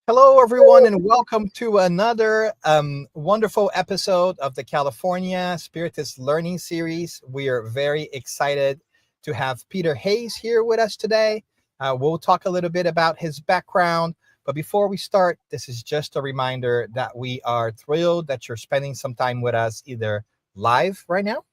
Hello, everyone, and welcome to another wonderful episode of the California Spiritist Learning Series. We are very excited to have Peter Hayes here with us today. We'll talk a little bit about his background, but before we start, this is just a reminder that we are thrilled that you're spending some time with us either live right now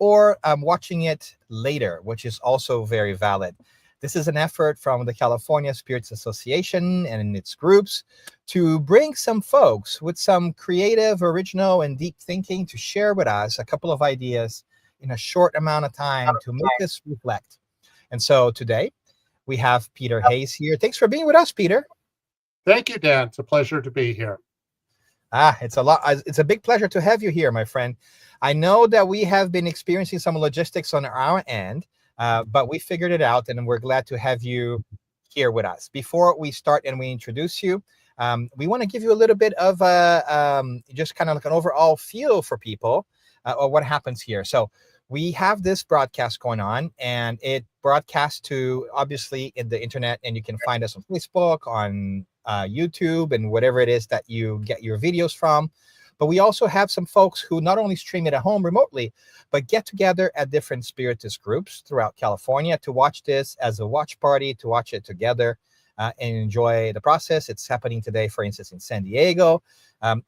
or watching it later, which is also very valid. This is an effort from the California Spirits Association and its groups to bring some folks with some creative, original, and deep thinking to share with us a couple of ideas in a short amount of time to make us reflect. And so today we have Peter Hayes here. Thanks for being with us, Peter. Thank you, Dan. It's a pleasure to be here. It's a big pleasure to have you here, my friend. I know that we have been experiencing some logistics on our end, but we figured it out, and we're glad to have you here with us. Before we start and we introduce you, we want to give you a little bit of just kind of like an overall feel for people or what happens here. So we have this broadcast going on, and it broadcasts to obviously in the internet, and you can find us on Facebook, on YouTube, and whatever it is that you get your videos from. But we also have some folks who not only stream it at home remotely, but get together at different Spiritist groups throughout California to watch this as a watch party, to watch it together and enjoy the process. It's happening today, for instance, in San Diego.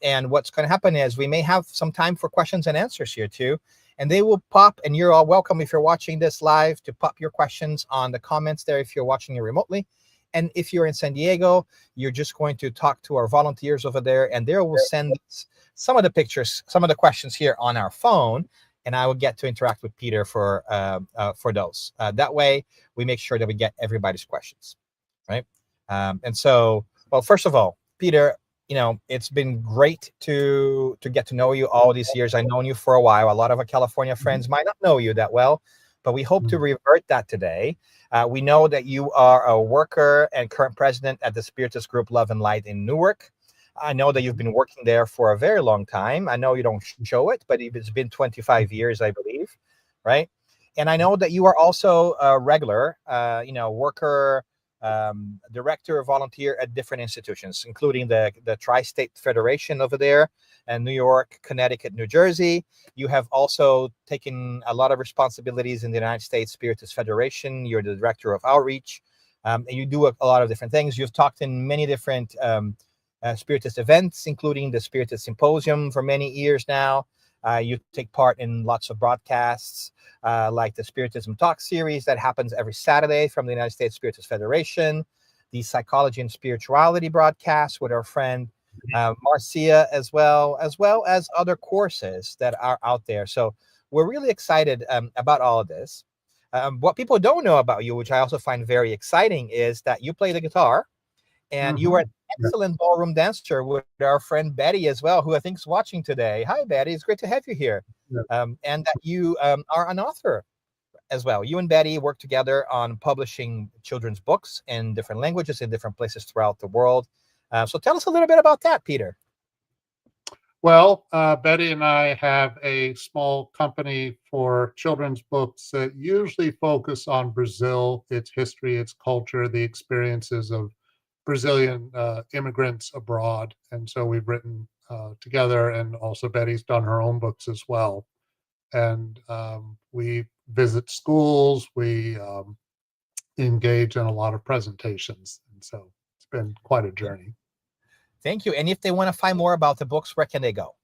And what's going to happen is we may have some time for questions and answers here too. And they will pop, and you're all welcome if you're watching this live to pop your questions on the comments there if you're watching it remotely. And if you're in San Diego, you're just going to talk to our volunteers over there, and they will send us some of the pictures, some of the questions here on our phone, and I will get to interact with Peter for those. That way, we make sure that we get everybody's questions, right? And so, well, first of all, Peter, it's been great to get to know you all these years. I've known you for a while. A lot of our California friends might not know you that well, but we hope to revert that today. We know that you are a worker and current president at the Spiritist group Love and Light in Newark. I know that you've been working there for a very long time. I know you don't show it, but it's been 25 years, I believe, right? And I know that you are also a regular, worker, director, volunteer at different institutions, including the Tri-State Federation over there in New York, Connecticut, New Jersey. You have also taken a lot of responsibilities in the United States Spiritist Federation. You're the director of outreach, and you do a lot of different things. You've talked in many different Spiritist events, including the Spiritist Symposium for many years now. You take part in lots of broadcasts, like the Spiritism Talk series that happens every Saturday from the United States Spiritist Federation, the Psychology and Spirituality broadcast with our friend Marcia, as well as other courses that are out there. So we're really excited about all of this. What people don't know about you, which I also find very exciting, is that you play the guitar, and you are an excellent ballroom dancer with our friend Betty as well, who I think is watching today. Hi, Betty. It's great to have you here. And that you are an author as well. You and Betty work together on publishing children's books in different languages in different places throughout the world. So tell us a little bit about that, Peter. Well, Betty and I have a small company for children's books that usually focus on Brazil, its history, its culture, the experiences of Brazilian immigrants abroad. And so we've written together, and also Betty's done her own books as well. And we visit schools, we engage in a lot of presentations. And so it's been quite a journey. Thank you. And if they want to find more about the books, where can they go?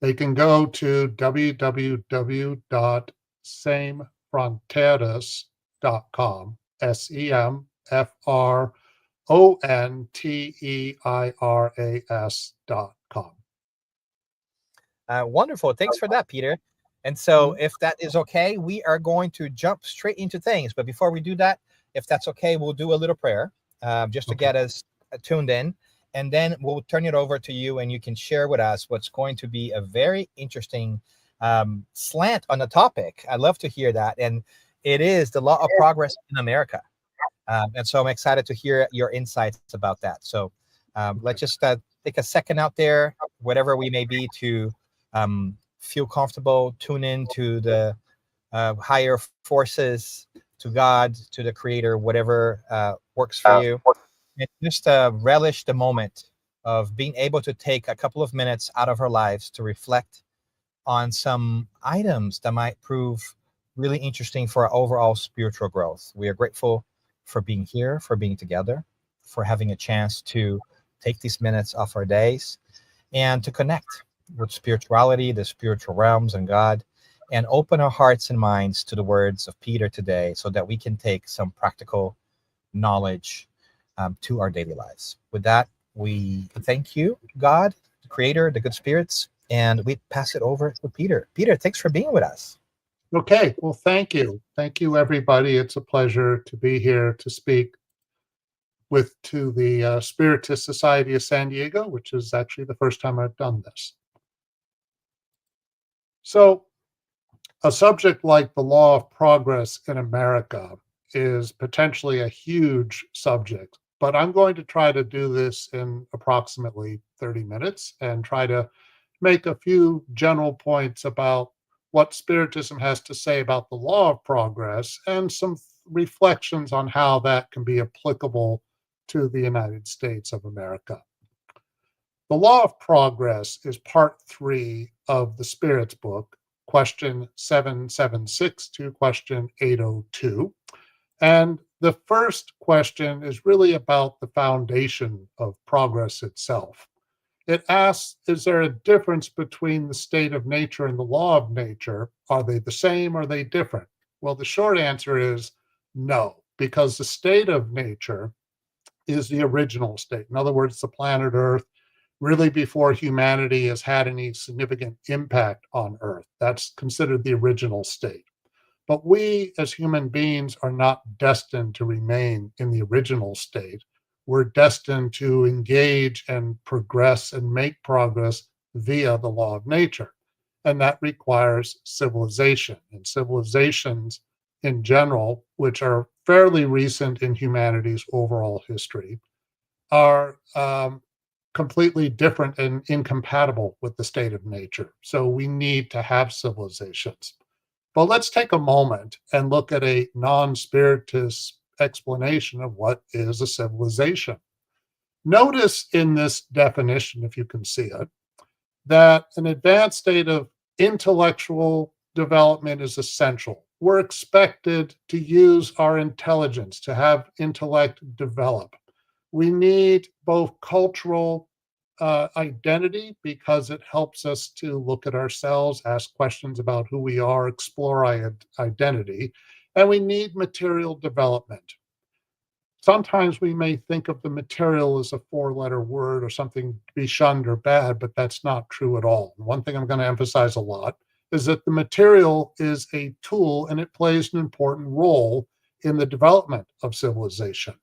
They can go to semfronteras.com, SEMFRONTEIRAS.com. Wonderful. Thanks for that, Peter. And so if that is okay, we are going to jump straight into things. But before we do that, if that's okay, we'll do a little prayer just to get us tuned in. And then we'll turn it over to you, and you can share with us what's going to be a very interesting slant on the topic. I love to hear that. And it is the law of progress in America. And so I'm excited to hear your insights about that. So let's just take a second out there, whatever we may be, to feel comfortable, tune in to the higher forces, to God, to the Creator, whatever works for you. and just relish the moment of being able to take a couple of minutes out of our lives to reflect on some items that might prove really interesting for our overall spiritual growth. We are grateful for being here, for being together, for having a chance to take these minutes off our days and to connect with spirituality, the spiritual realms, and God, and open our hearts and minds to the words of Peter today so that we can take some practical knowledge to our daily lives. With that, we thank you, God, the Creator, the good spirits, and we pass it over to Peter. Peter, thanks for being with us. Okay, well, thank you. Thank you, everybody. It's a pleasure to be here to speak to the Spiritist Society of San Diego, which is actually the first time I've done this. So, a subject like the law of progress in America is potentially a huge subject, but I'm going to try to do this in approximately 30 minutes and try to make a few general points about what Spiritism has to say about the law of progress and some reflections on how that can be applicable to the United States of America. The law of progress is part 3 of the Spirit's book, question 776 to question 802. And the first question is really about the foundation of progress itself. It asks, is there a difference between the state of nature and the law of nature? Are they the same? Are they different? Well, the short answer is no, because the state of nature is the original state. In other words, the planet Earth, really before humanity has had any significant impact on Earth. That's considered the original state. But we as human beings are not destined to remain in the original state. We're destined to engage and progress and make progress via the law of nature. And that requires civilization. And civilizations in general, which are fairly recent in humanity's overall history, are completely different and incompatible with the state of nature. So we need to have civilizations. But let's take a moment and look at a non-spiritist explanation of what is a civilization. Notice in this definition, if you can see it, that an advanced state of intellectual development is essential. We're expected to use our intelligence, to have intellect develop. We need both cultural identity because it helps us to look at ourselves, ask questions about who we are, explore our identity, and we need material development. Sometimes we may think of the material as a 4-letter word or something to be shunned or bad, but that's not true at all. One thing I'm going to emphasize a lot is that the material is a tool and it plays an important role in the development of civilization.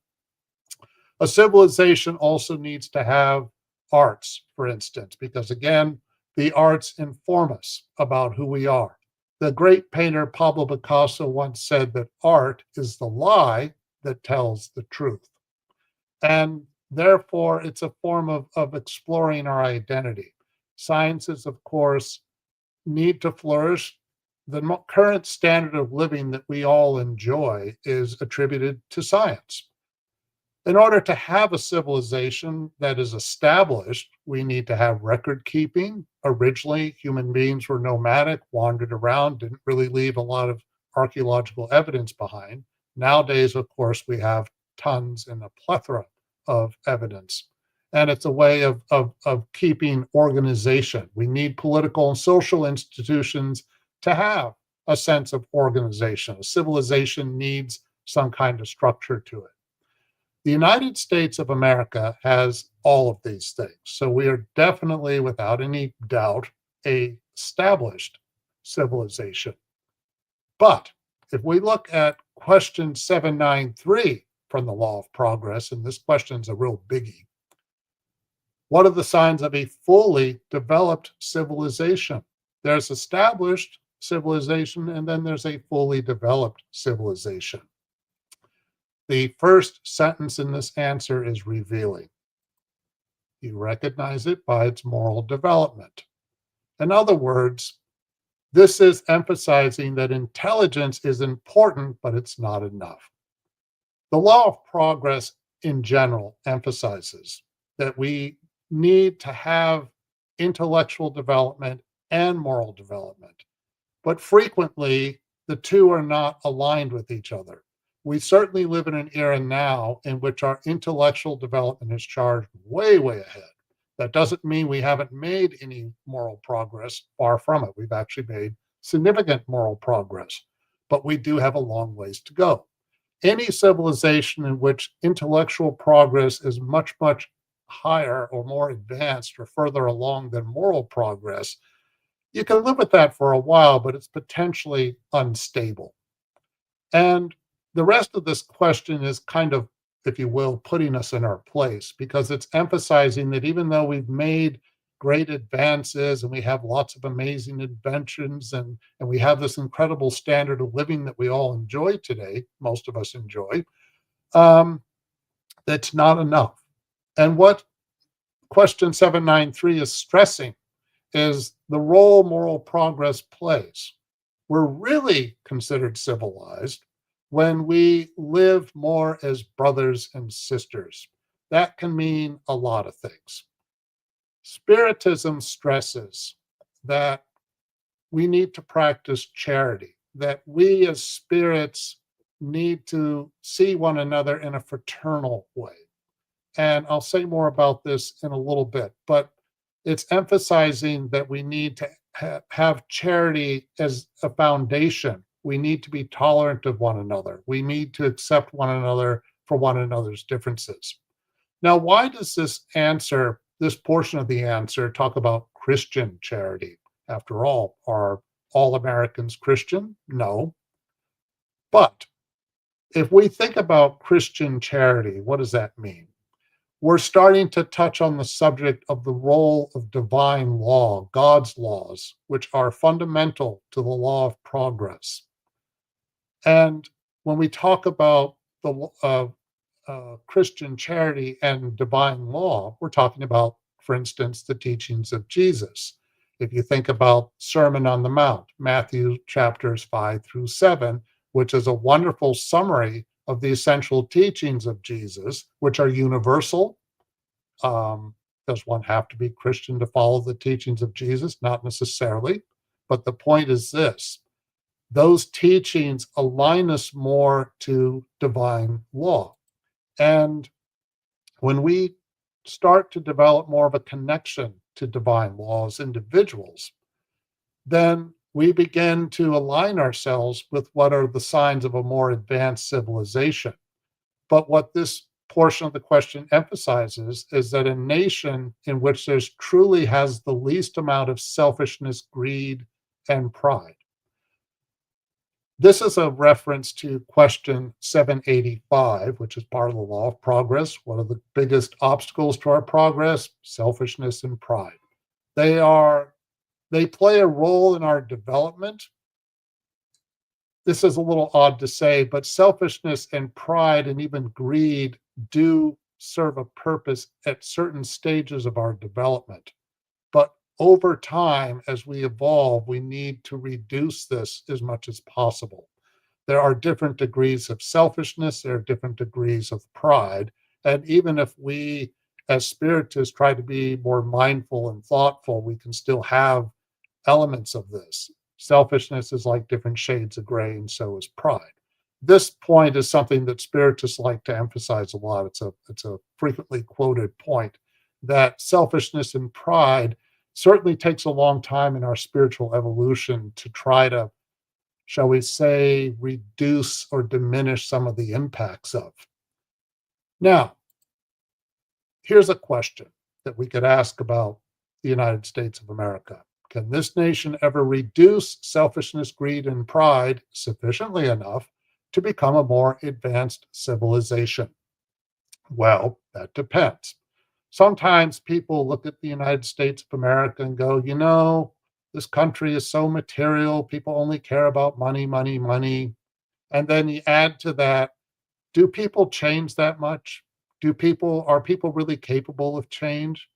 A civilization also needs to have arts, for instance, because again, the arts inform us about who we are. The great painter Pablo Picasso once said that art is the lie that tells the truth. And therefore, it's a form of exploring our identity. Sciences, of course, need to flourish. The current standard of living that we all enjoy is attributed to science. In order to have a civilization that is established, we need to have record keeping. Originally, human beings were nomadic, wandered around, didn't really leave a lot of archaeological evidence behind. Nowadays, of course, we have tons and a plethora of evidence. And it's a way of keeping organization. We need political and social institutions to have a sense of organization. A civilization needs some kind of structure to it. The United States of America has all of these things. So we are definitely, without any doubt, a established civilization. But if we look at question 793 from the Law of Progress, and this question's a real biggie, what are the signs of a fully developed civilization? There's established civilization, and then there's a fully developed civilization. The first sentence in this answer is revealing. You recognize it by its moral development. In other words, this is emphasizing that intelligence is important, but it's not enough. The law of progress in general emphasizes that we need to have intellectual development and moral development. But frequently, the two are not aligned with each other. We certainly live in an era now in which our intellectual development is charged way, way ahead. That doesn't mean we haven't made any moral progress. Far from it. We've actually made significant moral progress, but we do have a long ways to go. Any civilization in which intellectual progress is much, much higher or more advanced or further along than moral progress, you can live with that for a while, but it's potentially unstable. And the rest of this question is kind of, if you will, putting us in our place because it's emphasizing that even though we've made great advances and we have lots of amazing inventions and we have this incredible standard of living that we all enjoy today, most of us enjoy, um, that's not enough. And what question 793 is stressing is the role moral progress plays. We're really considered civilized when we live more as brothers and sisters. That can mean a lot of things. Spiritism stresses that we need to practice charity, that we as spirits need to see one another in a fraternal way. And I'll say more about this in a little bit, but it's emphasizing that we need to have charity as a foundation. We need to be tolerant of one another. We need to accept one another for one another's differences. Now, why does this portion of the answer, talk about Christian charity? After all, are all Americans Christian? No. But if we think about Christian charity, what does that mean? We're starting to touch on the subject of the role of divine law, God's laws, which are fundamental to the law of progress. And when we talk about the Christian charity and divine law, we're talking about, for instance, the teachings of Jesus. If you think about Sermon on the Mount, Matthew chapters 5 through 7, which is a wonderful summary of the essential teachings of Jesus, which are universal. Does one have to be Christian to follow the teachings of Jesus? Not necessarily. But the point is this: those teachings align us more to divine law. And when we start to develop more of a connection to divine law as individuals, then we begin to align ourselves with what are the signs of a more advanced civilization. But what this portion of the question emphasizes is that a nation in which there's truly has the least amount of selfishness, greed, and pride. This is a reference to question 785, which is part of the law of progress. What are the biggest obstacles to our progress? Selfishness and pride. They play a role in our development. This is a little odd to say, but selfishness and pride and even greed do serve a purpose at certain stages of our development. But over time, as we evolve, we need to reduce this as much as possible. There are different degrees of selfishness, there are different degrees of pride. And even if we, as spiritists, try to be more mindful and thoughtful, we can still have elements of this. Selfishness is like different shades of gray, and so is pride. This point is something that spiritists like to emphasize a lot. It's a frequently quoted point that selfishness and pride certainly takes a long time in our spiritual evolution to try to, shall we say, reduce or diminish some of the impacts of. Now, here's a question that we could ask about the United States of America. Can this nation ever reduce selfishness, greed, and pride sufficiently enough to become a more advanced civilization? Well, that depends. Sometimes people look at the United States of America and go, this country is so material. People only care about money, money, money. And then you add to that, do people change that much? Are people really capable of change?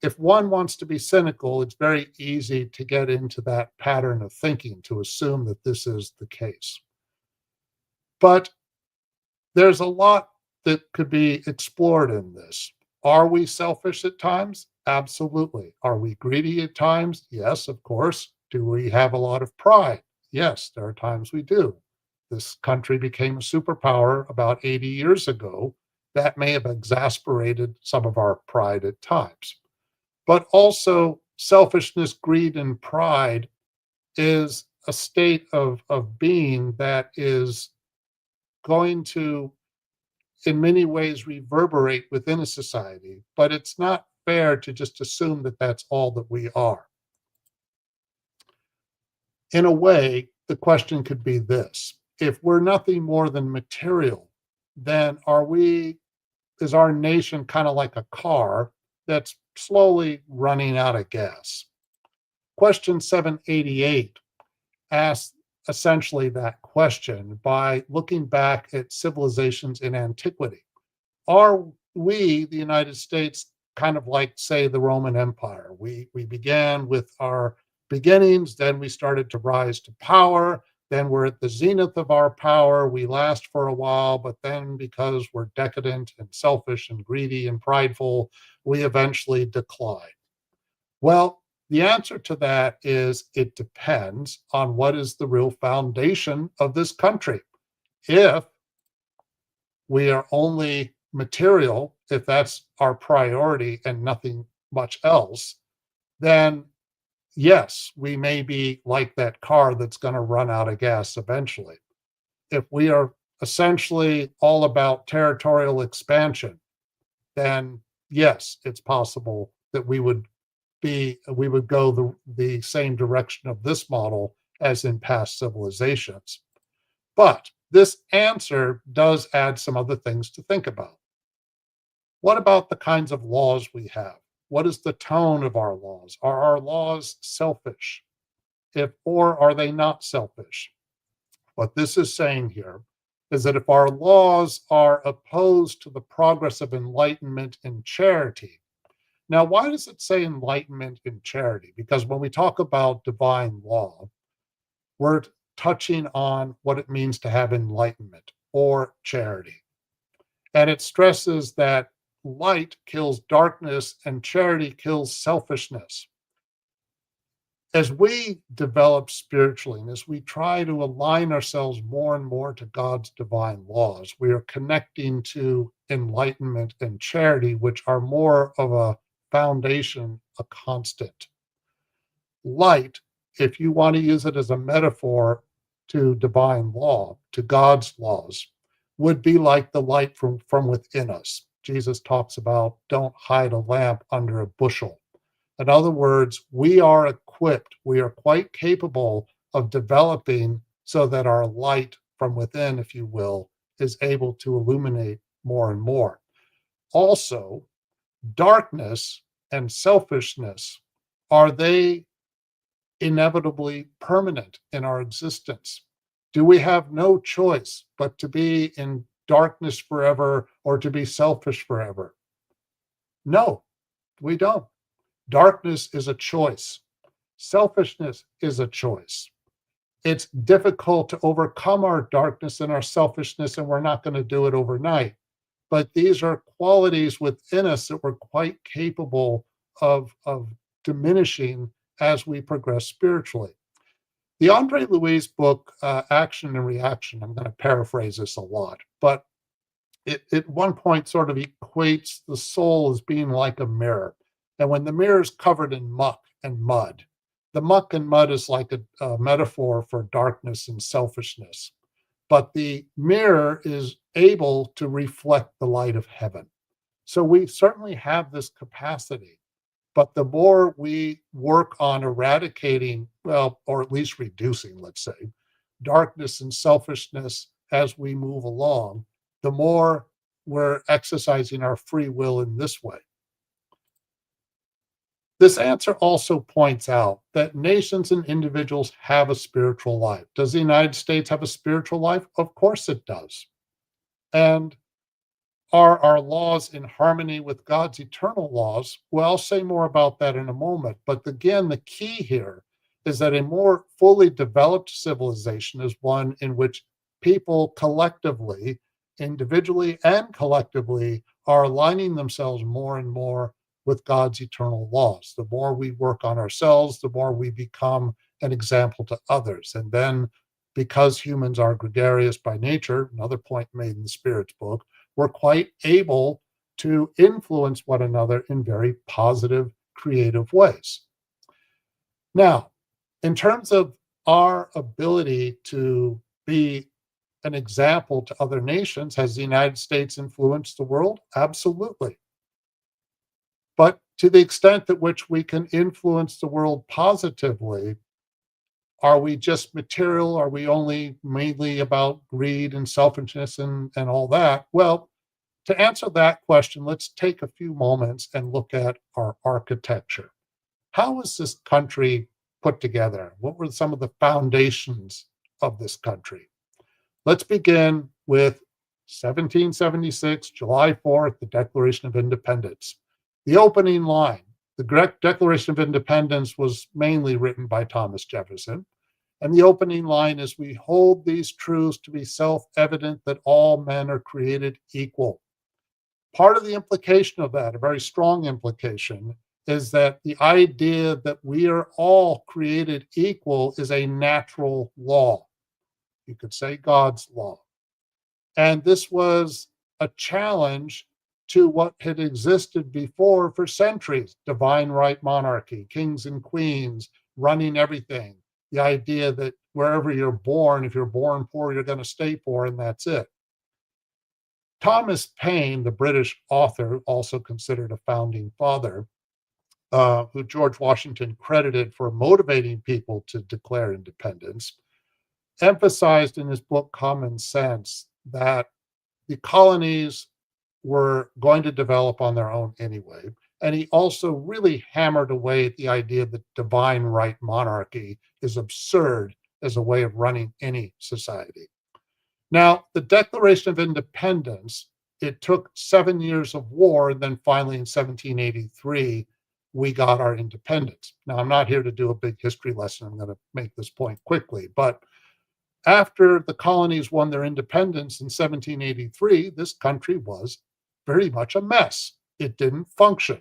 If one wants to be cynical, it's very easy to get into that pattern of thinking, to assume that this is the case. But there's a lot that could be explored in this. Are we selfish at times? Absolutely. Are we greedy at times? Yes, of course. Do we have a lot of pride? Yes, there are times we do. This country became a superpower about 80 years ago. That may have exasperated some of our pride at times. But also, selfishness, greed, and pride is a state of being that is going to, in many ways, reverberate within a society, but it's not fair to just assume that that's all that we are. In a way, the question could be this: if we're nothing more than material, then is our nation kind of like a car that's slowly running out of gas? Question 788 asks essentially that question by looking back at civilizations in antiquity. Are we, the United States, kind of like, say, the Roman Empire? We began with our beginnings, then we started to rise to power, then we're at the zenith of our power. We last for a while, but then because we're decadent and selfish and greedy and prideful, we eventually decline. Well, the answer to that is it depends on what is the real foundation of this country. If we are only material, if that's our priority and nothing much else, then yes, we may be like that car that's going to run out of gas eventually. If we are essentially all about territorial expansion, then yes, it's possible that we would go the same direction of this model as in past civilizations. But this answer does add some other things to think about. What about the kinds of laws we have? What is the tone of our laws? Are our laws selfish? Or are they not selfish? What this is saying here is that if our laws are opposed to the progress of enlightenment and charity. Now, why does it say enlightenment and charity? Because when we talk about divine law, we're touching on what it means to have enlightenment or charity. And it stresses that light kills darkness and charity kills selfishness. As we develop spiritually and as we try to align ourselves more and more to God's divine laws, we are connecting to enlightenment and charity, which are more of a foundation, a constant. Light, if you want to use it as a metaphor to divine law, to God's laws, would be like the light from within us. Jesus talks about don't hide a lamp under a bushel. In other words, we are equipped, we are quite capable of developing so that our light from within, if you will, is able to illuminate more and more. Also, darkness and selfishness, are they inevitably permanent in our existence? Do we have no choice but to be in darkness forever or to be selfish forever? No, we don't. Darkness is a choice. Selfishness is a choice. It's difficult to overcome our darkness and our selfishness, and we're not going to do it overnight. But these are qualities within us that we're quite capable of diminishing as we progress spiritually. The Andre Louis book, Action and Reaction, I'm going to paraphrase this a lot, but it at one point sort of equates the soul as being like a mirror. And when the mirror is covered in muck and mud, the muck and mud is like a metaphor for darkness and selfishness. But the mirror is able to reflect the light of heaven. So we certainly have this capacity. But the more we work on eradicating, well, or at least reducing, let's say, darkness and selfishness as we move along, the more we're exercising our free will in this way. This answer also points out that nations and individuals have a spiritual life. Does the United States have a spiritual life? Of course it does. And are our laws in harmony with God's eternal laws? Well, I'll say more about that in a moment. But again, the key here is that a more fully developed civilization is one in which people collectively individually and collectively, are aligning themselves more and more with God's eternal laws. The more we work on ourselves, the more we become an example to others. And then, because humans are gregarious by nature, another point made in the Spirit's book, we're quite able to influence one another in very positive, creative ways. Now, in terms of our ability to be an example to other nations, has the United States influenced the world? Absolutely. But to the extent at which we can influence the world positively, are we just material? Are we only mainly about greed and selfishness and all that? Well, to answer that question, let's take a few moments and look at our architecture. How was this country put together? What were some of the foundations of this country? Let's begin with 1776, July 4th, the Declaration of Independence. The opening line, the Declaration of Independence was mainly written by Thomas Jefferson. And the opening line is, "We hold these truths to be self-evident that all men are created equal." Part of the implication of that, a very strong implication, is that the idea that we are all created equal is a natural law. You could say God's law. And this was a challenge to what had existed before for centuries: divine right monarchy, kings and queens running everything. The idea that wherever you're born, if you're born poor, you're going to stay poor, and that's it. Thomas Paine, the British author, also considered a founding father, who George Washington credited for motivating people to declare independence, emphasized in his book Common Sense that the colonies were going to develop on their own anyway. And he also really hammered away at the idea that divine right monarchy is absurd as a way of running any society. Now, the Declaration of Independence, it took 7 years of war, and then finally in 1783, we got our independence. Now, I'm not here to do a big history lesson. I'm going to make this point quickly. But after the colonies won their independence in 1783, this country was very much a mess. It didn't function.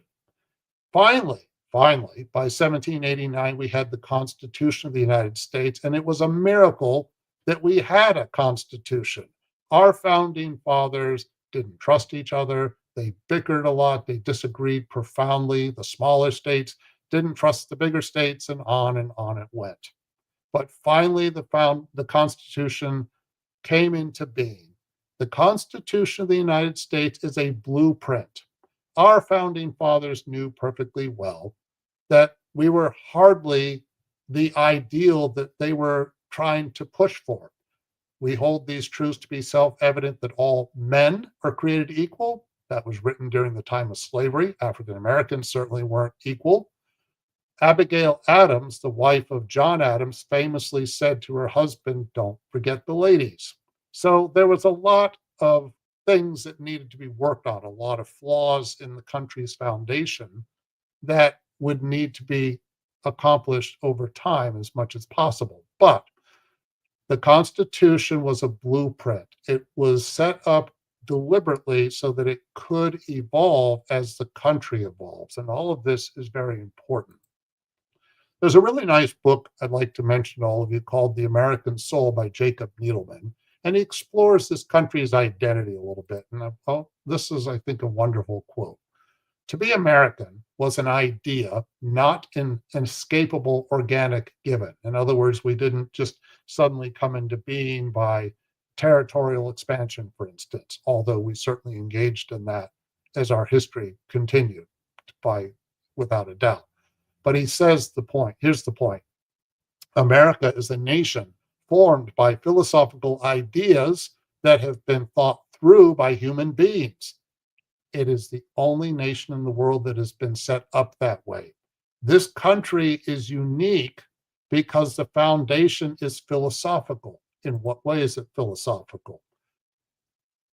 Finally, by 1789, we had the Constitution of the United States, and it was a miracle that we had a constitution. Our founding fathers didn't trust each other. They bickered a lot. They disagreed profoundly. The smaller states didn't trust the bigger states, and on it went. But finally, the Constitution came into being. The Constitution of the United States is a blueprint. Our founding fathers knew perfectly well that we were hardly the ideal that they were trying to push for. We hold these truths to be self-evident that all men are created equal. That was written during the time of slavery. African Americans certainly weren't equal. Abigail Adams, the wife of John Adams, famously said to her husband, "Don't forget the ladies." So there was a lot of things that needed to be worked on, a lot of flaws in the country's foundation that would need to be accomplished over time as much as possible. But the Constitution was a blueprint. It was set up deliberately so that it could evolve as the country evolves. And all of this is very important. There's a really nice book I'd like to mention to all of you called The American Soul by Jacob Needleman. And he explores this country's identity a little bit. And this is, I think, a wonderful quote. "To be American was an idea, not an escapable organic given." In other words, we didn't just suddenly come into being by territorial expansion, for instance, although we certainly engaged in that as our history continued, without a doubt. But he says here's the point. America is a nation formed by philosophical ideas that have been thought through by human beings. It is the only nation in the world that has been set up that way. This country is unique because the foundation is philosophical. In what way is it philosophical?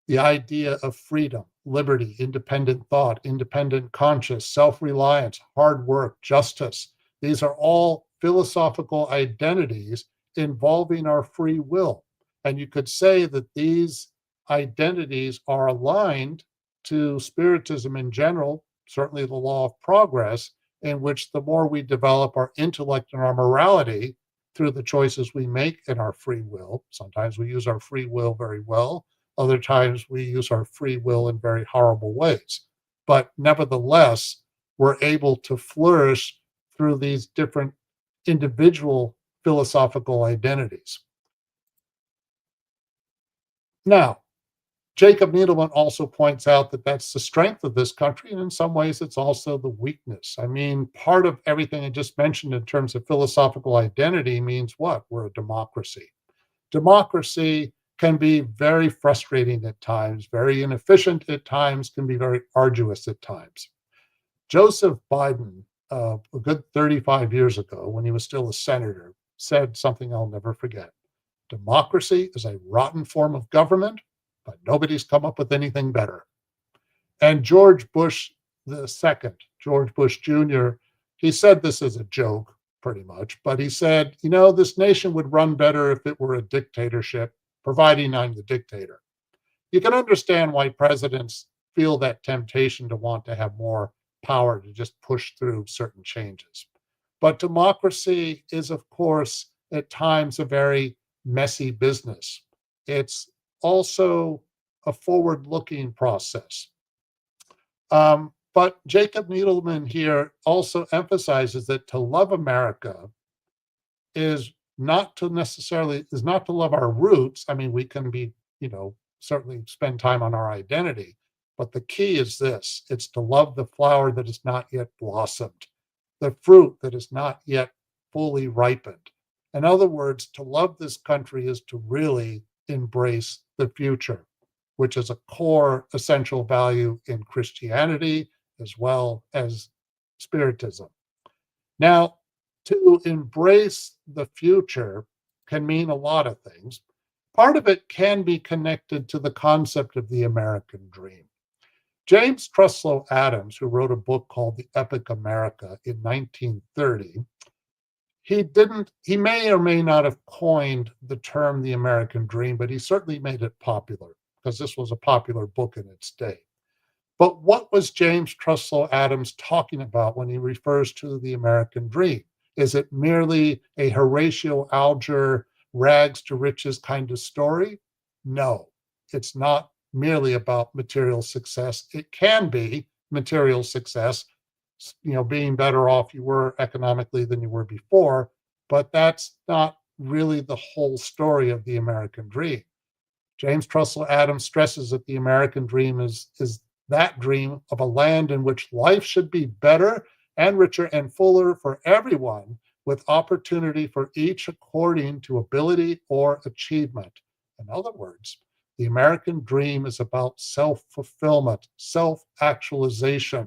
The idea of freedom, liberty, independent thought, independent conscience, self-reliance, hard work, justice. These are all philosophical identities involving our free will. And you could say that these identities are aligned to Spiritism in general, certainly the law of progress, in which the more we develop our intellect and our morality through the choices we make in our free will, sometimes we use our free will very well, other times we use our free will in very horrible ways. But nevertheless, we're able to flourish through these different individual philosophical identities. Now, Jacob Needleman also points out that that's the strength of this country, and in some ways, it's also the weakness. I mean, part of everything I just mentioned in terms of philosophical identity means what? We're a democracy. Democracy can be very frustrating at times, very inefficient at times, can be very arduous at times. Joseph Biden, a good 35 years ago, when he was still a senator, said something I'll never forget. Democracy is a rotten form of government, but nobody's come up with anything better. And George Bush the second, George Bush Jr., he said this as a joke, pretty much, but he said, this nation would run better if it were a dictatorship, providing I'm the dictator. You can understand why presidents feel that temptation to want to have more power to just push through certain changes. But democracy is, of course, at times a very messy business. It's also a forward looking process. But Jacob Needleman here also emphasizes that to love America is not to love our roots. I mean, we can be, certainly spend time on our identity, but the key is this: it's to love the flower that has not yet blossomed, the fruit that is not yet fully ripened. In other words, to love this country is to really embrace the future, which is a core essential value in Christianity as well as Spiritism. Now, to embrace the future can mean a lot of things. Part of it can be connected to the concept of the American dream. James Truslow Adams, who wrote a book called The Epic America in 1930, he may or may not have coined the term the American dream, but he certainly made it popular because this was a popular book in its day. But what was James Truslow Adams talking about when he refers to the American dream? Is it merely a Horatio Alger rags to riches kind of story? No, it's not merely about material success. It can be material success, being better off you were economically than you were before, but that's not really the whole story of the American dream. James Truslow Adams stresses that the American dream is that dream of a land in which life should be better and richer and fuller for everyone, with opportunity for each according to ability or achievement. In other words, the American dream is about self-fulfillment, self-actualization.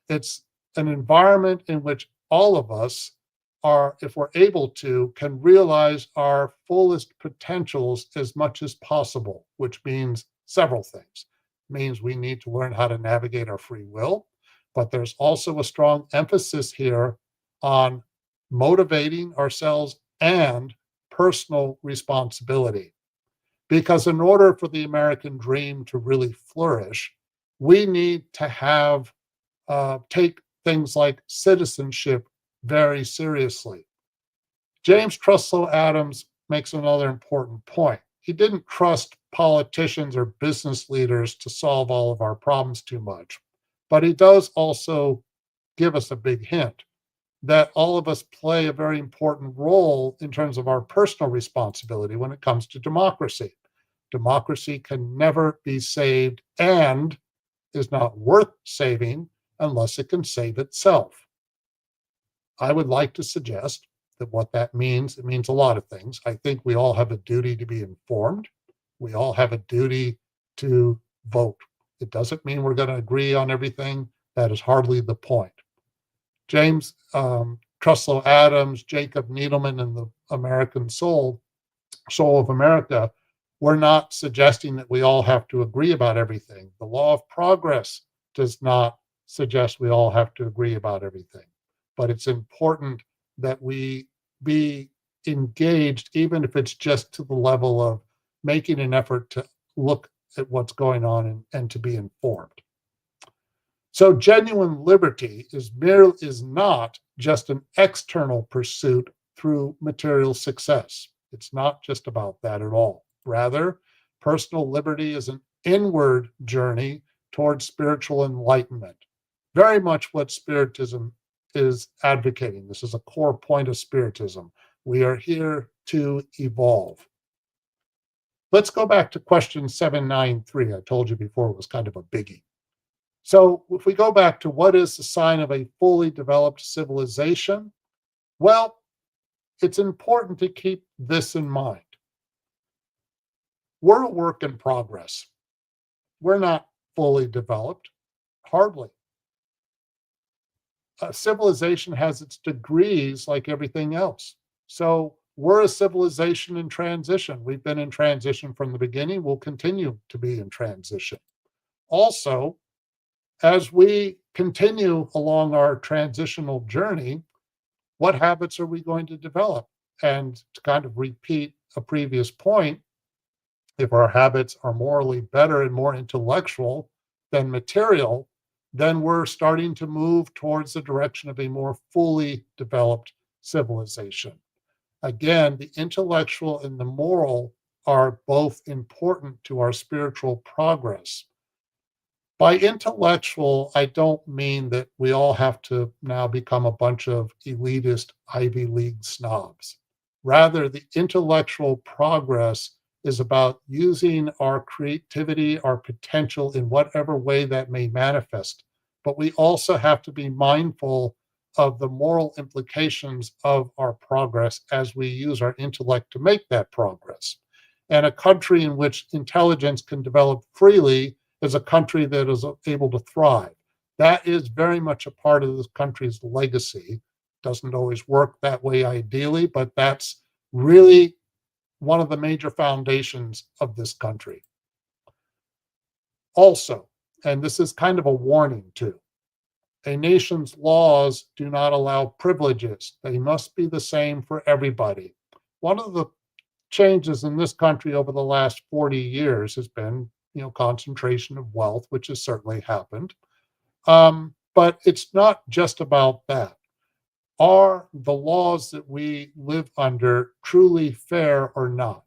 It's an environment in which all of us are, if we're able to, can realize our fullest potentials as much as possible, which means several things. It means we need to learn how to navigate our free will, but there's also a strong emphasis here on motivating ourselves and personal responsibility. Because in order for the American dream to really flourish, we need to take things like citizenship very seriously. James Truslow Adams makes another important point. He didn't trust politicians or business leaders to solve all of our problems too much, but he does also give us a big hint that all of us play a very important role in terms of our personal responsibility when it comes to democracy. Democracy can never be saved and is not worth saving unless it can save itself. I would like to suggest that what that means, it means a lot of things. I think we all have a duty to be informed. We all have a duty to vote. It doesn't mean we're going to agree on everything. That is hardly the point. James Truslow Adams, Jacob Needleman, and the American Soul of America, we're not suggesting that we all have to agree about everything. The law of progress does not suggest we all have to agree about everything. But it's important that we be engaged, even if it's just to the level of making an effort to look at what's going on and to be informed. So genuine liberty is not just an external pursuit through material success. It's not just about that at all. Rather, personal liberty is an inward journey towards spiritual enlightenment. Very much what Spiritism is advocating. This is a core point of Spiritism. We are here to evolve. Let's go back to question 793. I told you before it was kind of a biggie. So if we go back to what is the sign of a fully developed civilization, well, it's important to keep this in mind. We're a work in progress. We're not fully developed, hardly. A civilization has its degrees like everything else. So we're a civilization in transition. We've been in transition from the beginning. We'll continue to be in transition. Also, as we continue along our transitional journey, what habits are we going to develop? And to kind of repeat a previous point, if our habits are morally better and more intellectual than material, then we're starting to move towards the direction of a more fully developed civilization. Again, the intellectual and the moral are both important to our spiritual progress. By intellectual, I don't mean that we all have to now become a bunch of elitist Ivy League snobs. Rather, the intellectual progress is about using our creativity, our potential in whatever way that may manifest. But we also have to be mindful of the moral implications of our progress as we use our intellect to make that progress. And a country in which intelligence can develop freely is a country that is able to thrive. That is very much a part of this country's legacy. Doesn't always work that way ideally, but that's really one of the major foundations of this country. Also, and this is kind of a warning too, a nation's laws do not allow privileges. They must be the same for everybody. One of the changes in this country over the last 40 years has been, concentration of wealth, which has certainly happened. But it's not just about that. Are the laws that we live under truly fair or not?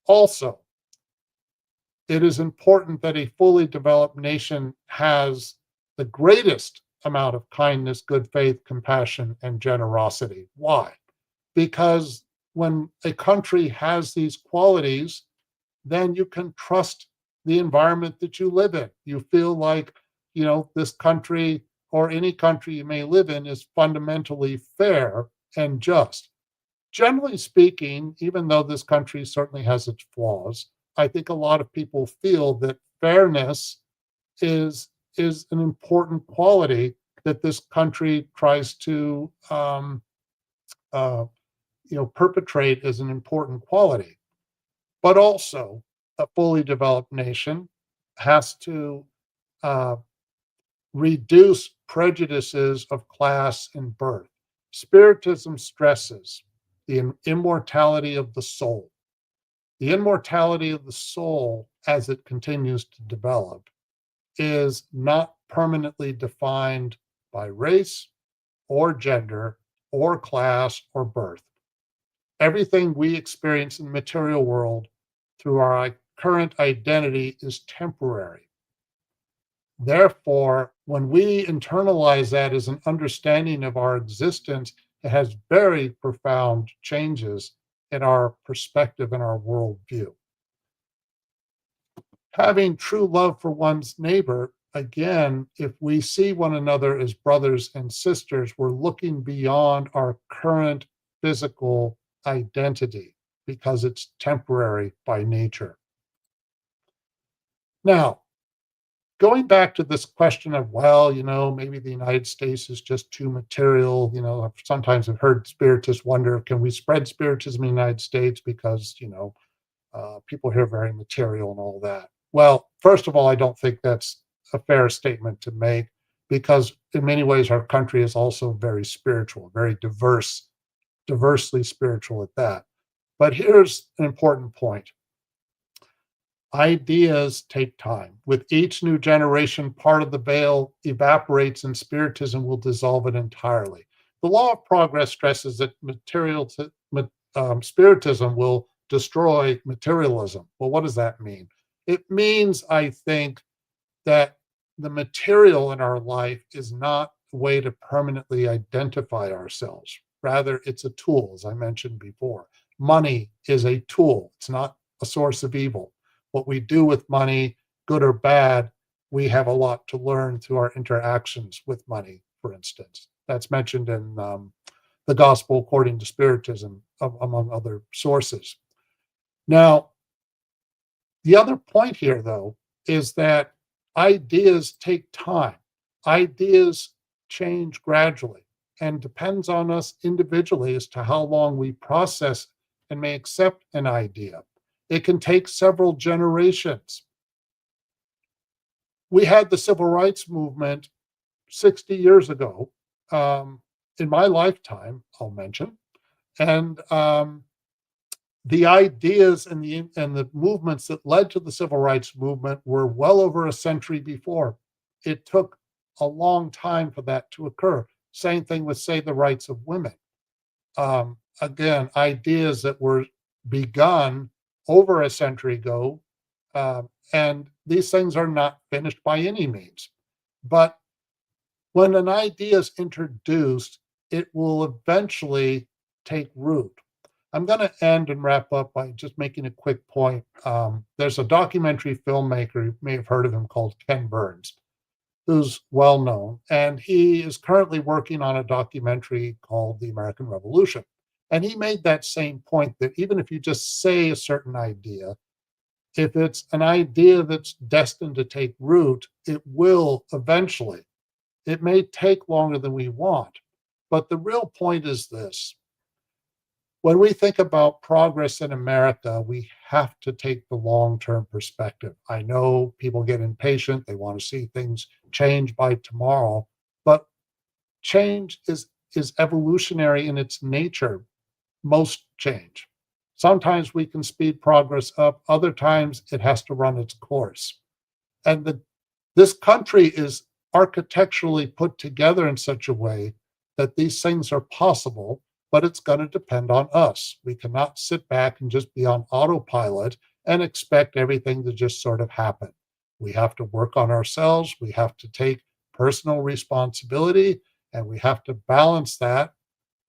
Also, it is important that a fully developed nation has the greatest amount of kindness, good faith, compassion, and generosity. Why? Because when a country has these qualities, then you can trust the environment that you live in. You feel like, this country or any country you may live in is fundamentally fair and just. Generally speaking, even though this country certainly has its flaws, I think a lot of people feel that fairness is an important quality that this country tries to perpetrate as an important quality. But also, a fully developed nation has to reduce prejudices of class and birth. Spiritism stresses the immortality of the soul. The immortality of the soul, as it continues to develop, is not permanently defined by race or gender or class or birth. Everything we experience in the material world through our current identity is temporary. Therefore, when we internalize that as an understanding of our existence, it has very profound changes in our perspective and our worldview. Having true love for one's neighbor, again, if we see one another as brothers and sisters, we're looking beyond our current physical identity because it's temporary by nature. Now, going back to this question of, maybe the United States is just too material. Sometimes I've heard spiritists wonder, can we spread spiritism in the United States because, people here are very material and all that. Well, first of all, I don't think that's a fair statement to make because in many ways our country is also very spiritual, very diversely spiritual at that. But here's an important point. Ideas take time. With each new generation, part of the veil evaporates and Spiritism will dissolve it entirely. The law of progress stresses that Spiritism will destroy materialism. Well, what does that mean? It means, I think, that the material in our life is not a way to permanently identify ourselves. Rather, it's a tool, as I mentioned before. Money is a tool, it's not a source of evil. What we do with money, good or bad, we have a lot to learn through our interactions with money, for instance. That's mentioned in the Gospel according to Spiritism, among other sources. Now, the other point here, though, is that ideas take time. Ideas change gradually and depends on us individually as to how long we process and may accept an idea. It can take several generations. We had the civil rights movement 60 years ago, in my lifetime, I'll mention, and the ideas and the movements that led to the civil rights movement were well over a century before. It took a long time for that to occur. Same thing with, say, the rights of women. Again, ideas that were begun over a century ago, and these things are not finished by any means. But when an idea is introduced, it will eventually take root. I'm going to end and wrap up by just making a quick point. There's a documentary filmmaker, you may have heard of him, called Ken Burns, who's well known, and he is currently working on a documentary called The American Revolution. And he made that same point that even if you just say a certain idea, if it's an idea that's destined to take root, it will eventually. It may take longer than we want, but the real point is this. When we think about progress in America, we have to take the long-term perspective. I know people get impatient, they want to see things change by tomorrow, but change is evolutionary in its nature, most change. Sometimes we can speed progress up, other times it has to run its course. And this country is architecturally put together in such a way that these things are possible, but it's going to depend on us. We cannot sit back and just be on autopilot and expect everything to just sort of happen. We have to work on ourselves. We have to take personal responsibility, and we have to balance that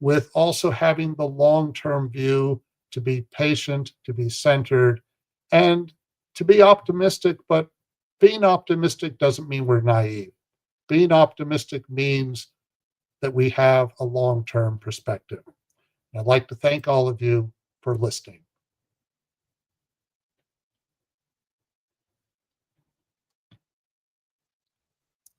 with also having the long-term view, to be patient, to be centered, and to be optimistic. But being optimistic doesn't mean we're naive. Being optimistic means that we have a long-term perspective. And I'd like to thank all of you for listening.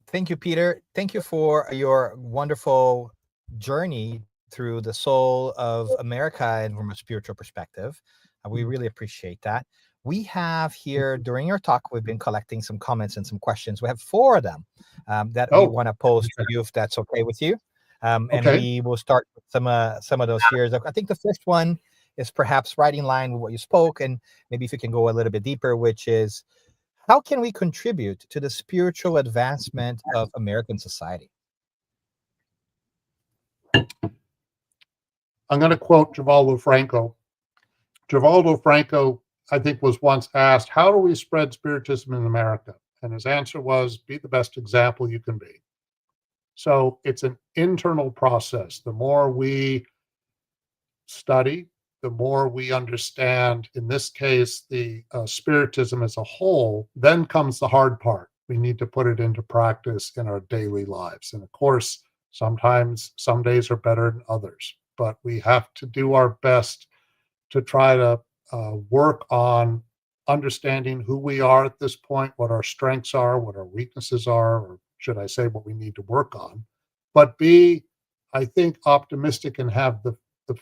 Thank you, Peter. Thank you for your wonderful journey through the soul of America and from a spiritual perspective. We really appreciate that. We have here during your talk, we've been collecting some comments and some questions. We have four of them that we Oh, want to pose to you, if that's okay with you. And okay. we will start with some of those here. I think the first one is perhaps right in line with what you spoke, and maybe if you can go a little bit deeper, which is, how can we contribute to the spiritual advancement of American society? I'm going to quote Givaldo Franco. Givaldo Franco, I think, was once asked, how do we spread Spiritism in America? And his answer was, be the best example you can be. So it's an internal process. The more we study, the more we understand, in this case, the Spiritism as a whole, then comes the hard part. We need to put it into practice in our daily lives. And of course, sometimes some days are better than others, but we have to do our best to try to work on understanding who we are at this point, what our strengths are, what our weaknesses are, or should I say, what we need to work on. But be, I think, optimistic and have the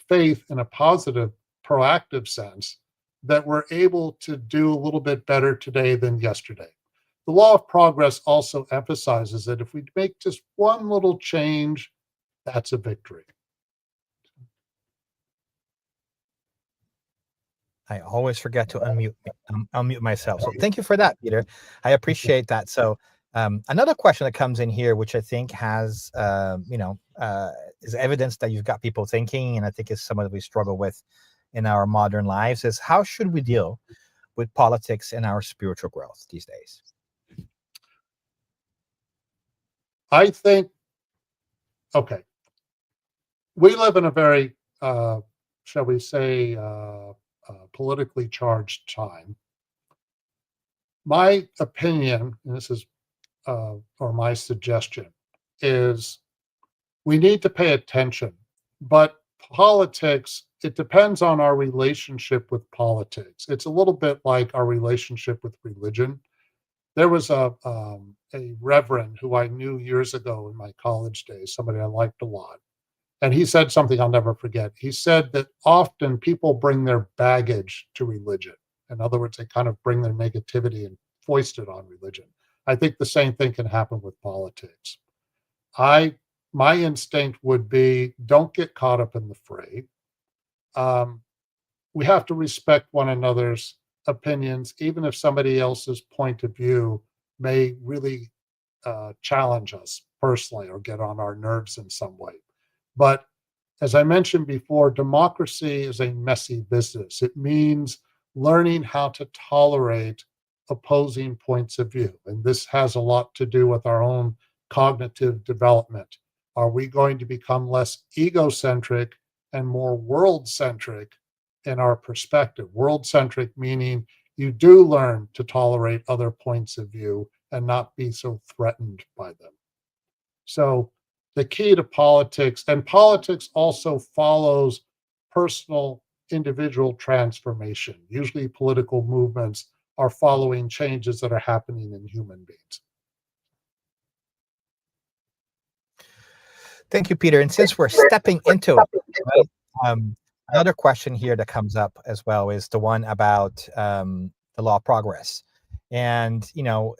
faith in a positive, proactive sense that we're able to do a little bit better today than yesterday. The law of progress also emphasizes that if we make just one little change, that's a victory. I always forget to unmute myself. So thank you for that, Peter. I appreciate that. So another question that comes in here, which I think has, is evidence that you've got people thinking, and I think is something that we struggle with in our modern lives, is how should we deal with politics and our spiritual growth these days? I think, okay, we live in a very, shall we say, politically charged time. My opinion, and this is, or my suggestion, is we need to pay attention. But politics, it depends on our relationship with politics. It's a little bit like our relationship with religion. There was a reverend who I knew years ago in my college days, somebody I liked a lot. And he said something I'll never forget. He said that often people bring their baggage to religion. In other words, they kind of bring their negativity and foist it on religion. I think the same thing can happen with politics. I My instinct would be don't get caught up in the fray. Um, we have to respect one another's opinions, even if somebody else's point of view may really challenge us personally or get on our nerves in some way. But as I mentioned before, democracy is a messy business. It means learning how to tolerate opposing points of view. And this has a lot to do with our own cognitive development. Are we going to become less egocentric and more world centric in our perspective? World centric meaning you do learn to tolerate other points of view and not be so threatened by them. So the key to politics, and politics also follows personal individual transformation. Usually political movements are following changes that are happening in human beings. Thank you, Peter. And since we're stepping into it, right, another question here that comes up as well is the one about the law of progress, and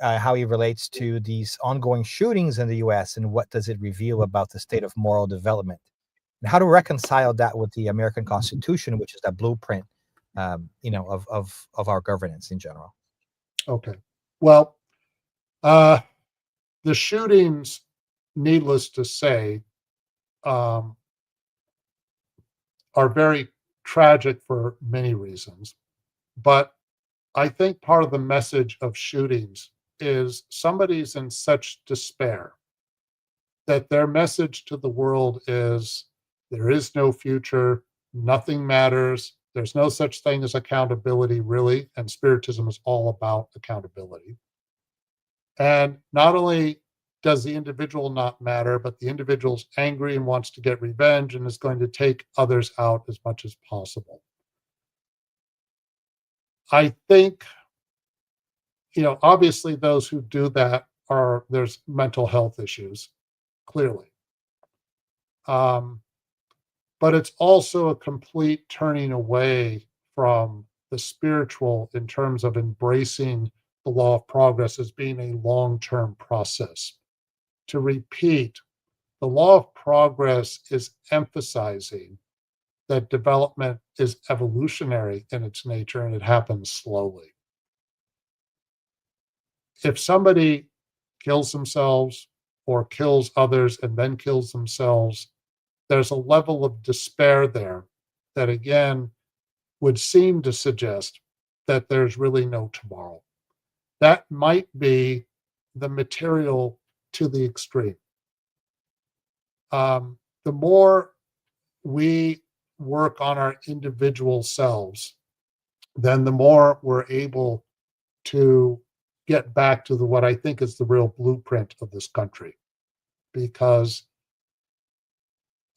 how it relates to these ongoing shootings in the U.S. and what does it reveal about the state of moral development, and how to reconcile that with the American Constitution, which is that blueprint, of our governance in general. Okay. Well, the shootings, needless to say, um, are very tragic for many reasons. But I think part of the message of shootings is somebody's in such despair that their message to the world is there is no future, nothing matters, there's no such thing as accountability, really. And Spiritism is all about accountability. And not only does the individual not matter, but the individual's angry and wants to get revenge and is going to take others out as much as possible. I think, obviously those who do that there's mental health issues, clearly. Um, but it's also a complete turning away from the spiritual in terms of embracing the law of progress as being a long-term process. To repeat, the law of progress is emphasizing that development is evolutionary in its nature and it happens slowly. If somebody kills themselves or kills others and then kills themselves, there's a level of despair there that again would seem to suggest that there's really no tomorrow. That might be the material to the extreme. The more we work on our individual selves, then the more we're able to get back to what I think is the real blueprint of this country. Because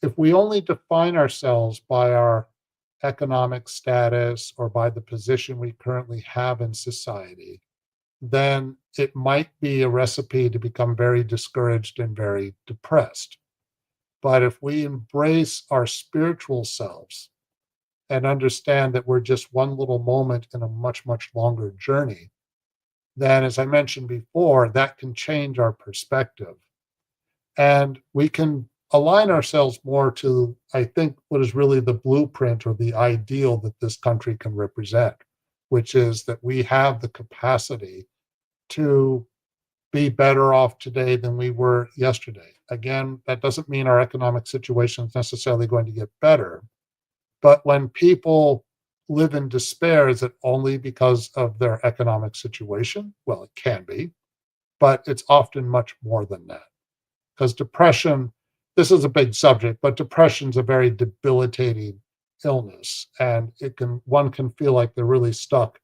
if we only define ourselves by our economic status or by the position we currently have in society, then it might be a recipe to become very discouraged and very depressed. But if we embrace our spiritual selves and understand that we're just one little moment in a much, much longer journey, then, as I mentioned before, that can change our perspective. And we can align ourselves more to, I think, what is really the blueprint or the ideal that this country can represent, which is that we have the capacity to be better off today than we were yesterday. Again, that doesn't mean our economic situation is necessarily going to get better. But when people live in despair, is it only because of their economic situation? Well, it can be, but it's often much more than that. Because depression, this is a big subject, but depression is a very debilitating illness, and one can feel like they're really stuck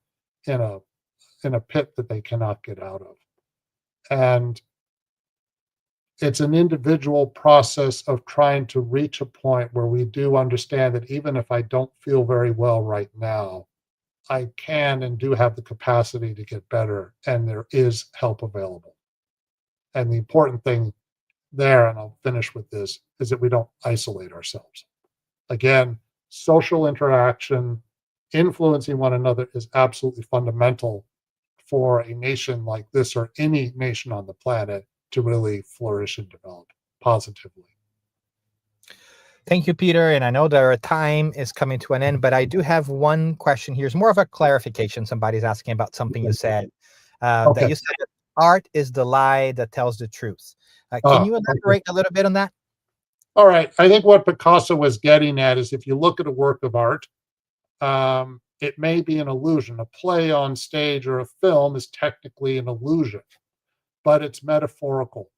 in a pit that they cannot get out of. And it's an individual process of trying to reach a point where we do understand that even if I don't feel very well right now, I can and do have the capacity to get better, and there is help available. And the important thing there, and I'll finish with this, is that we don't isolate ourselves. Again, social interaction, influencing one another is absolutely fundamental for a nation like this or any nation on the planet to really flourish and develop positively. Thank you, Peter. And I know that our time is coming to an end, but I do have one question here. It's more of a clarification. Somebody's asking about something you said. That Okay. you said that art is the lie that tells the truth. Can you Okay. elaborate a little bit on that? All right. I think what Picasso was getting at is if you look at a work of art, it may be an illusion. A play on stage or a film is technically an illusion, but it's metaphorical.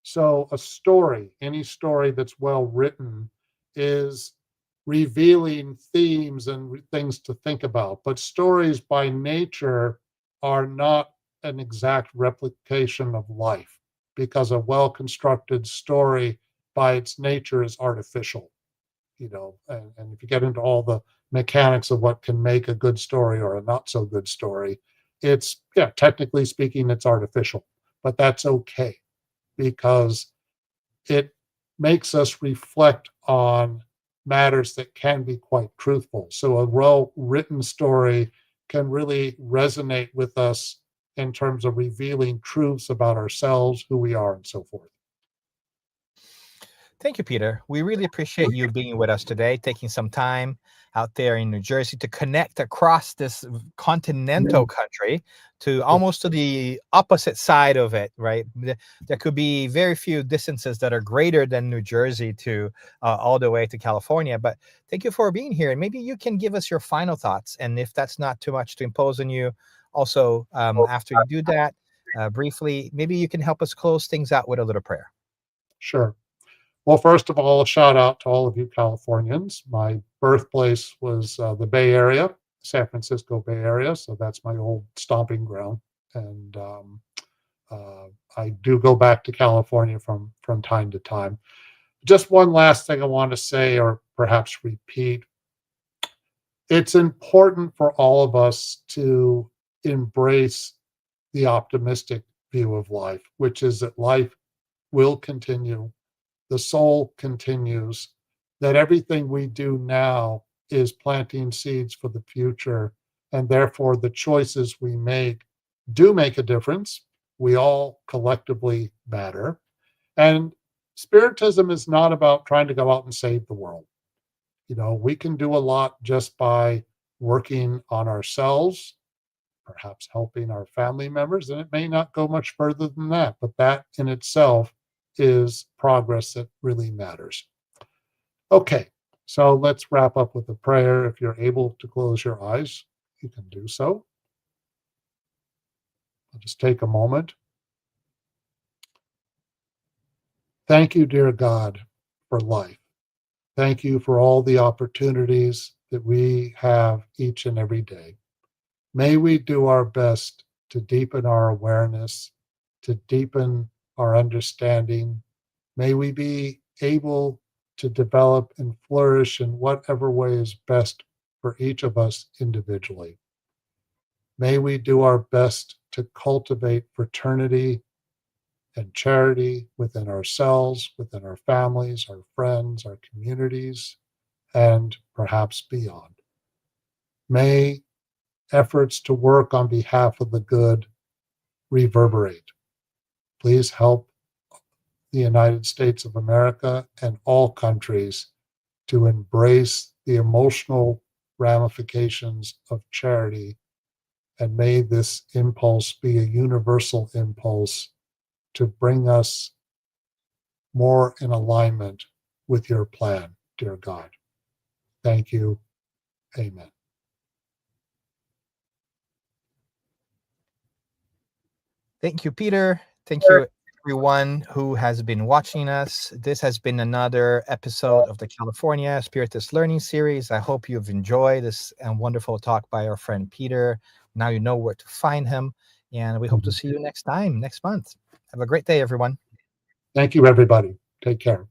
So a story, any story that's well written, is revealing themes and things to think about. But stories by nature are not an exact replication of life, because a well constructed story by its nature is artificial. And if you get into all the mechanics of what can make a good story or a not so good story, it's, yeah, technically speaking, it's artificial, but that's okay because it makes us reflect on matters that can be quite truthful. So a well written story can really resonate with us in terms of revealing truths about ourselves, who we are, and so forth. Thank you, Peter. We really appreciate you being with us today, taking some time out there in New Jersey to connect across this continental country to almost to the opposite side of it, right? There could be very few distances that are greater than New Jersey to all the way to California. But thank you for being here. And maybe you can give us your final thoughts. And if that's not too much to impose on you, also, after you do that, briefly, maybe you can help us close things out with a little prayer. Sure. Well, first of all, a shout out to all of you Californians. My birthplace was the Bay Area, San Francisco Bay Area. So that's my old stomping ground. And uh, I do go back to California from time to time. Just one last thing I want to say, or perhaps repeat. It's important for all of us to embrace the optimistic view of life, which is that life will continue, the soul continues, that everything we do now is planting seeds for the future. And therefore, the choices we make do make a difference. We all collectively matter. And Spiritism is not about trying to go out and save the world. We can do a lot just by working on ourselves, perhaps helping our family members, and it may not go much further than that, but that in itself is progress that really matters. Okay, so let's wrap up with a prayer. If you're able to close your eyes, you can do so. I'll just take a moment. Thank you, dear God, for life. Thank you for all the opportunities that we have each and every day. May we do our best to deepen our awareness, to deepen our understanding. May we be able to develop and flourish in whatever way is best for each of us individually. May we do our best to cultivate fraternity and charity within ourselves, within our families, our friends, our communities, and perhaps beyond. May efforts to work on behalf of the good reverberate. Please help the United States of America and all countries to embrace the emotional ramifications of charity. And may this impulse be a universal impulse to bring us more in alignment with your plan, dear God. Thank you. Amen. Thank you, Peter. Thank you, everyone who has been watching us. This has been another episode of the California Spiritist Learning Series. I hope you've enjoyed this wonderful talk by our friend Peter. Now you know where to find him, and we hope to see you next time, next month. Have a great day, everyone. Thank you, everybody. Take care.